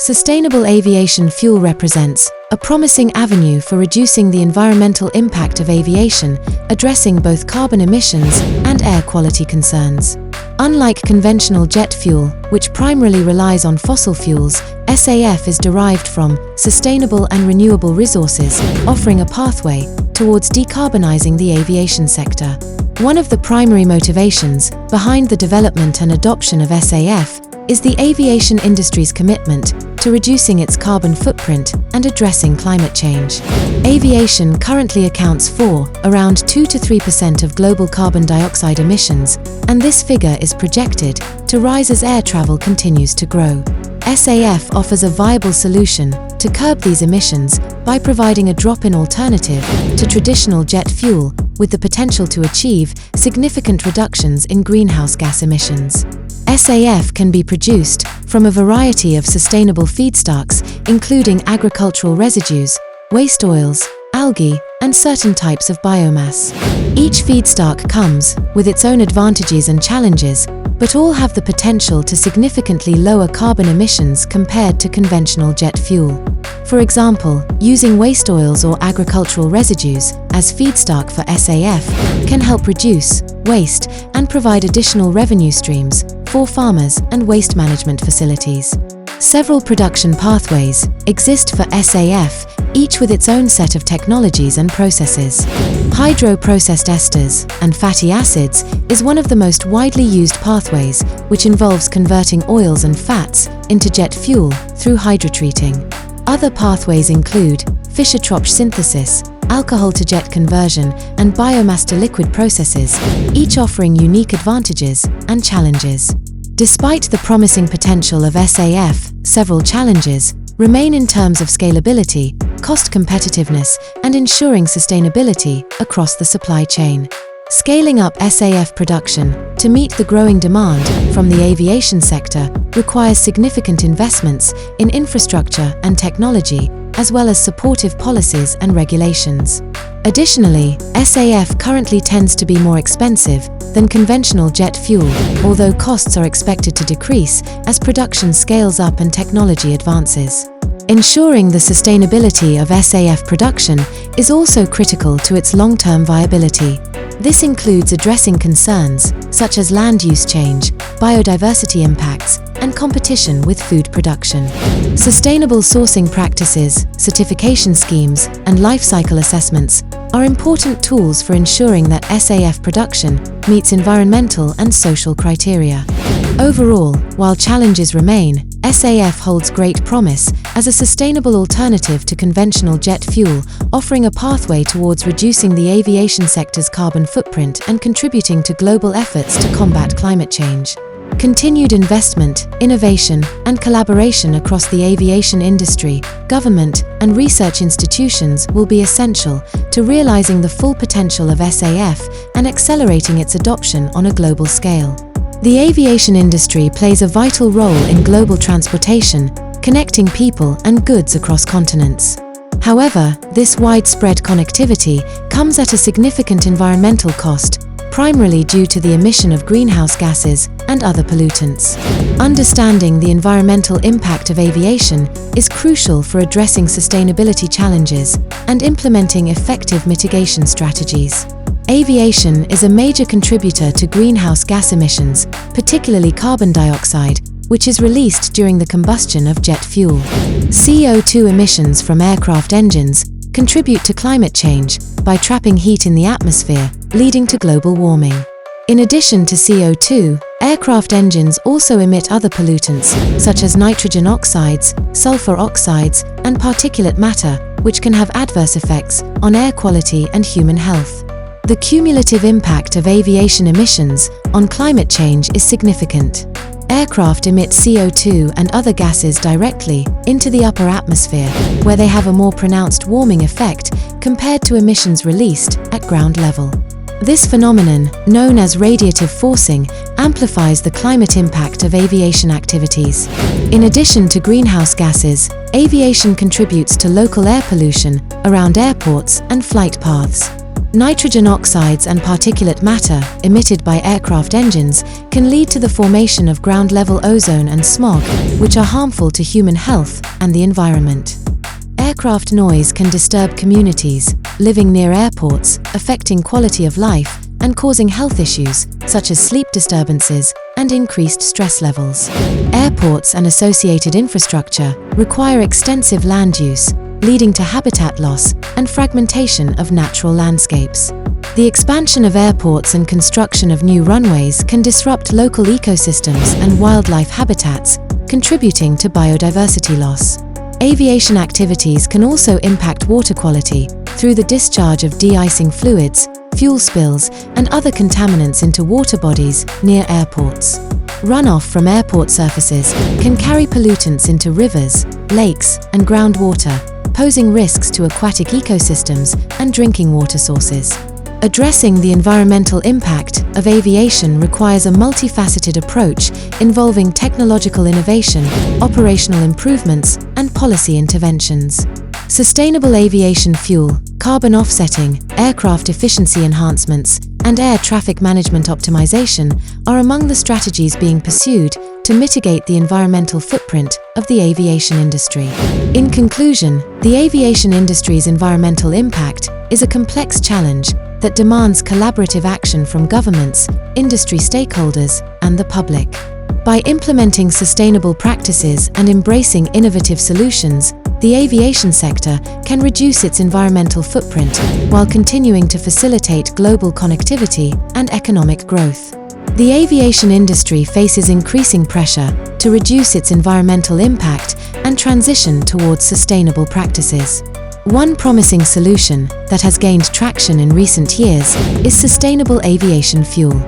Sustainable aviation fuel represents a promising avenue for reducing the environmental impact of aviation, addressing both carbon emissions and air quality concerns. Unlike conventional jet fuel, which primarily relies on fossil fuels, SAF is derived from sustainable and renewable resources, offering a pathway towards decarbonizing the aviation sector. One of the primary motivations behind the development and adoption of SAF is the aviation industry's commitment to reducing its carbon footprint and addressing climate change. Aviation currently accounts for around 2 to 3% of global carbon dioxide emissions, and this figure is projected to rise as air travel continues to grow. SAF offers a viable solution to curb these emissions by providing a drop-in alternative to traditional jet fuel, with the potential to achieve significant reductions in greenhouse gas emissions. SAF can be produced from a variety of sustainable feedstocks, including agricultural residues, waste oils, algae, and certain types of biomass. Each feedstock comes with its own advantages and challenges, but all have the potential to significantly lower carbon emissions compared to conventional jet fuel. For example, using waste oils or agricultural residues as feedstock for SAF can help reduce waste and provide additional revenue streams for farmers and waste management facilities. Several production pathways exist for SAF, each with its own set of technologies and processes. Hydro-processed esters and fatty acids is one of the most widely used pathways, which involves converting oils and fats into jet fuel through hydrotreating. Other pathways include Fischer-Tropsch synthesis, alcohol-to-jet conversion, and biomass-to-liquid processes, each offering unique advantages and challenges. Despite the promising potential of SAF, several challenges remain in terms of scalability, cost competitiveness, and ensuring sustainability across the supply chain. Scaling up SAF production to meet the growing demand from the aviation sector requires significant investments in infrastructure and technology, as well as supportive policies and regulations. Additionally, SAF currently tends to be more expensive than conventional jet fuel, although costs are expected to decrease as production scales up and technology advances. Ensuring the sustainability of SAF production is also critical to its long-term viability. This includes addressing concerns such as land use change, biodiversity impacts, and competition with food production. Sustainable sourcing practices, certification schemes, and life cycle assessments are important tools for ensuring that SAF production meets environmental and social criteria. Overall, while challenges remain, SAF holds great promise as a sustainable alternative to conventional jet fuel, offering a pathway towards reducing the aviation sector's carbon footprint and contributing to global efforts to combat climate change. Continued investment, innovation, and collaboration across the aviation industry, government, and research institutions will be essential to realizing the full potential of SAF and accelerating its adoption on a global scale. The aviation industry plays a vital role in global transportation, connecting people and goods across continents. However, this widespread connectivity comes at a significant environmental cost, primarily due to the emission of greenhouse gases and other pollutants. Understanding the environmental impact of aviation is crucial for addressing sustainability challenges and implementing effective mitigation strategies. Aviation is a major contributor to greenhouse gas emissions, particularly carbon dioxide, which is released during the combustion of jet fuel. CO2 emissions from aircraft engines contribute to climate change by trapping heat in the atmosphere, leading to global warming. In addition to CO2, aircraft engines also emit other pollutants, such as nitrogen oxides, sulfur oxides, and particulate matter, which can have adverse effects on air quality and human health. The cumulative impact of aviation emissions on climate change is significant. Aircraft emit CO2 and other gases directly into the upper atmosphere, where they have a more pronounced warming effect compared to emissions released at ground level. This phenomenon, known as radiative forcing, amplifies the climate impact of aviation activities. In addition to greenhouse gases, aviation contributes to local air pollution around airports and flight paths. Nitrogen oxides and particulate matter emitted by aircraft engines can lead to the formation of ground-level ozone and smog, which are harmful to human health and the environment. Aircraft noise can disturb communities living near airports, affecting quality of life and causing health issues such as sleep disturbances and increased stress levels. Airports and associated infrastructure require extensive land use, leading to habitat loss and fragmentation of natural landscapes. The expansion of airports and construction of new runways can disrupt local ecosystems and wildlife habitats, contributing to biodiversity loss. Aviation activities can also impact water quality through the discharge of de-icing fluids, fuel spills, and other contaminants into water bodies near airports. Runoff from airport surfaces can carry pollutants into rivers, lakes, and groundwater, posing risks to aquatic ecosystems and drinking water sources. Addressing the environmental impact of aviation requires a multifaceted approach involving technological innovation, operational improvements, and policy interventions. Sustainable aviation fuel, carbon offsetting, aircraft efficiency enhancements, and air traffic management optimization are among the strategies being pursued to mitigate the environmental footprint of the aviation industry. In conclusion, the aviation industry's environmental impact is a complex challenge that demands collaborative action from governments, industry stakeholders, and the public. By implementing sustainable practices and embracing innovative solutions, the aviation sector can reduce its environmental footprint while continuing to facilitate global connectivity and economic growth. The aviation industry faces increasing pressure to reduce its environmental impact and transition towards sustainable practices. One promising solution that has gained traction in recent years is sustainable aviation fuel.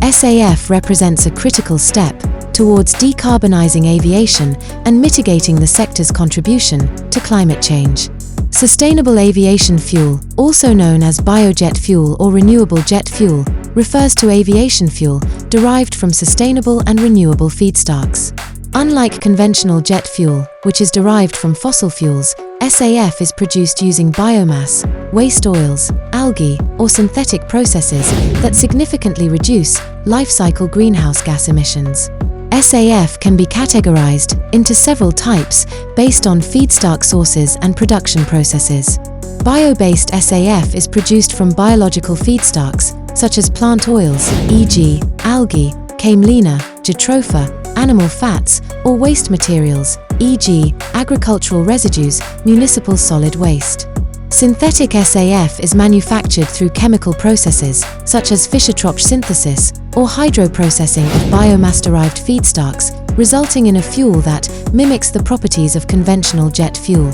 SAF represents a critical step towards decarbonizing aviation and mitigating the sector's contribution to climate change. Sustainable aviation fuel, also known as biojet fuel or renewable jet fuel, refers to aviation fuel derived from sustainable and renewable feedstocks. Unlike conventional jet fuel, which is derived from fossil fuels, SAF is produced using biomass, waste oils, algae, or synthetic processes that significantly reduce life cycle greenhouse gas emissions. SAF can be categorized into several types based on feedstock sources and production processes. Bio-based SAF is produced from biological feedstocks such as plant oils, e.g., algae, camelina, jatropha, animal fats, or waste materials, e.g., agricultural residues, municipal solid waste. Synthetic SAF is manufactured through chemical processes such as Fischer-Tropsch synthesis or hydroprocessing of biomass-derived feedstocks, resulting in a fuel that mimics the properties of conventional jet fuel.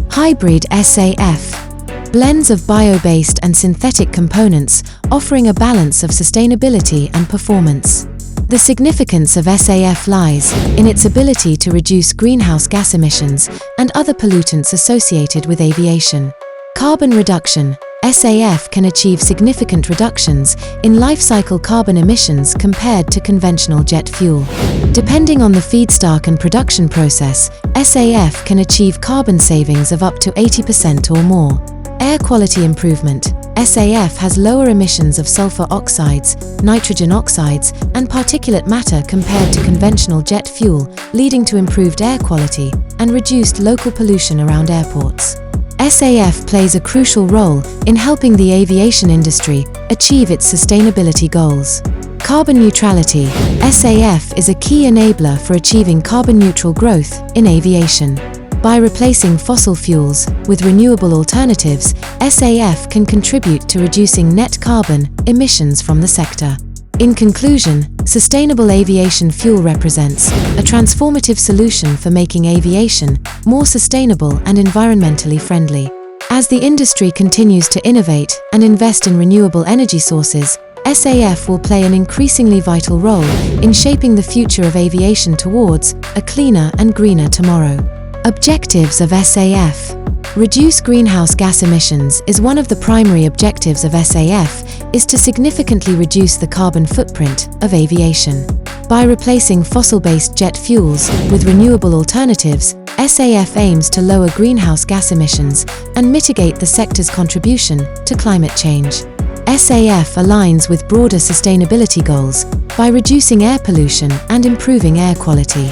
Hybrid SAF blends of bio-based and synthetic components, offering a balance of sustainability and performance. The significance of SAF lies in its ability to reduce greenhouse gas emissions and other pollutants associated with aviation. Carbon reduction. SAF can achieve significant reductions in life cycle carbon emissions compared to conventional jet fuel. Depending on the feedstock and production process, SAF can achieve carbon savings of up to 80% or more. Air quality improvement. SAF has lower emissions of sulfur oxides, nitrogen oxides, and particulate matter compared to conventional jet fuel, leading to improved air quality and reduced local pollution around airports. SAF plays a crucial role in helping the aviation industry achieve its sustainability goals. Carbon neutrality. SAF is a key enabler for achieving carbon-neutral growth in aviation. By replacing fossil fuels with renewable alternatives, SAF can contribute to reducing net carbon emissions from the sector. In conclusion, sustainable aviation fuel represents a transformative solution for making aviation more sustainable and environmentally friendly. As the industry continues to innovate and invest in renewable energy sources, SAF will play an increasingly vital role in shaping the future of aviation towards a cleaner and greener tomorrow. Objectives of SAF. Reduce greenhouse gas emissions is one of the primary objectives of SAF is to significantly reduce the carbon footprint of aviation. By replacing fossil-based jet fuels with renewable alternatives, SAF aims to lower greenhouse gas emissions and mitigate the sector's contribution to climate change. SAF aligns with broader sustainability goals by reducing air pollution and improving air quality.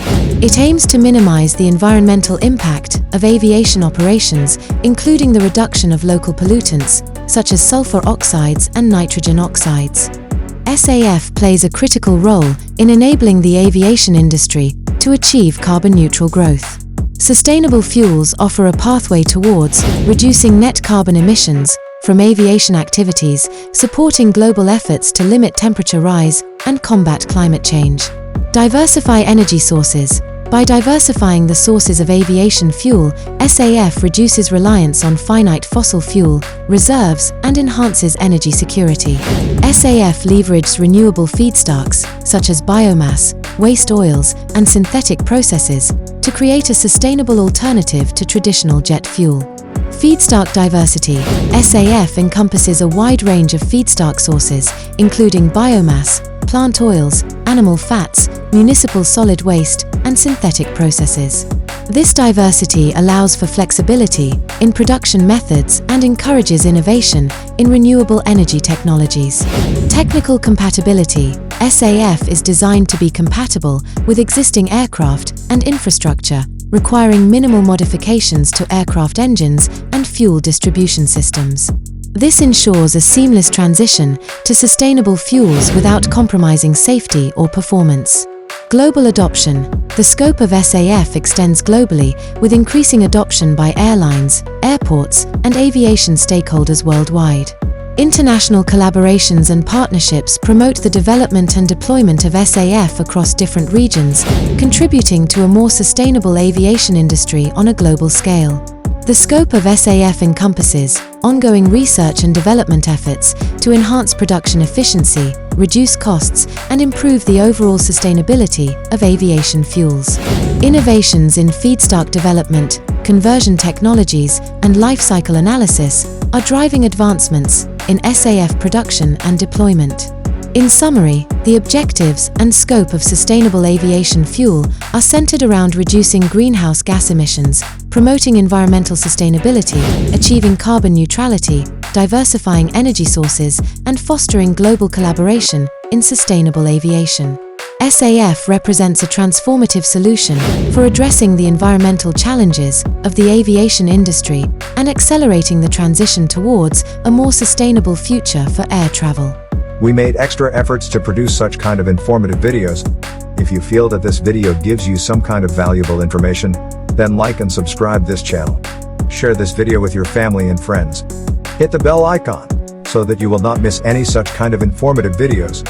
It aims to minimize the environmental impact of aviation operations, including the reduction of local pollutants, such as sulfur oxides and nitrogen oxides. SAF plays a critical role in enabling the aviation industry to achieve carbon-neutral growth. Sustainable fuels offer a pathway towards reducing net carbon emissions from aviation activities, supporting global efforts to limit temperature rise and combat climate change. Diversify energy sources. By diversifying the sources of aviation fuel, SAF reduces reliance on finite fossil fuel reserves and enhances energy security. SAF leverages renewable feedstocks, such as biomass, waste oils, and synthetic processes, to create a sustainable alternative to traditional jet fuel. Feedstock diversity. SAF encompasses a wide range of feedstock sources, including biomass, plant oils, animal fats, municipal solid waste, and synthetic processes. This diversity allows for flexibility in production methods and encourages innovation in renewable energy technologies. Technical compatibility. SAF is designed to be compatible with existing aircraft and infrastructure, requiring minimal modifications to aircraft engines and fuel distribution systems. This ensures a seamless transition to sustainable fuels without compromising safety or performance. Global adoption. The scope of SAF extends globally, with increasing adoption by airlines, airports, and aviation stakeholders worldwide. International collaborations and partnerships promote the development and deployment of SAF across different regions, contributing to a more sustainable aviation industry on a global scale. The scope of SAF encompasses ongoing research and development efforts to enhance production efficiency, reduce costs, and improve the overall sustainability of aviation fuels. Innovations in feedstock development, conversion technologies, and life cycle analysis are driving advancements in SAF production and deployment. In summary, the objectives and scope of sustainable aviation fuel are centered around reducing greenhouse gas emissions, promoting environmental sustainability, achieving carbon neutrality, diversifying energy sources, and fostering global collaboration in sustainable aviation. SAF represents a transformative solution for addressing the environmental challenges of the aviation industry and accelerating the transition towards a more sustainable future for air travel. We made extra efforts to produce such kind of informative videos. If you feel that this video gives you some kind of valuable information, then like and subscribe this channel. Share this video with your family and friends. Hit the bell icon so that you will not miss any such kind of informative videos.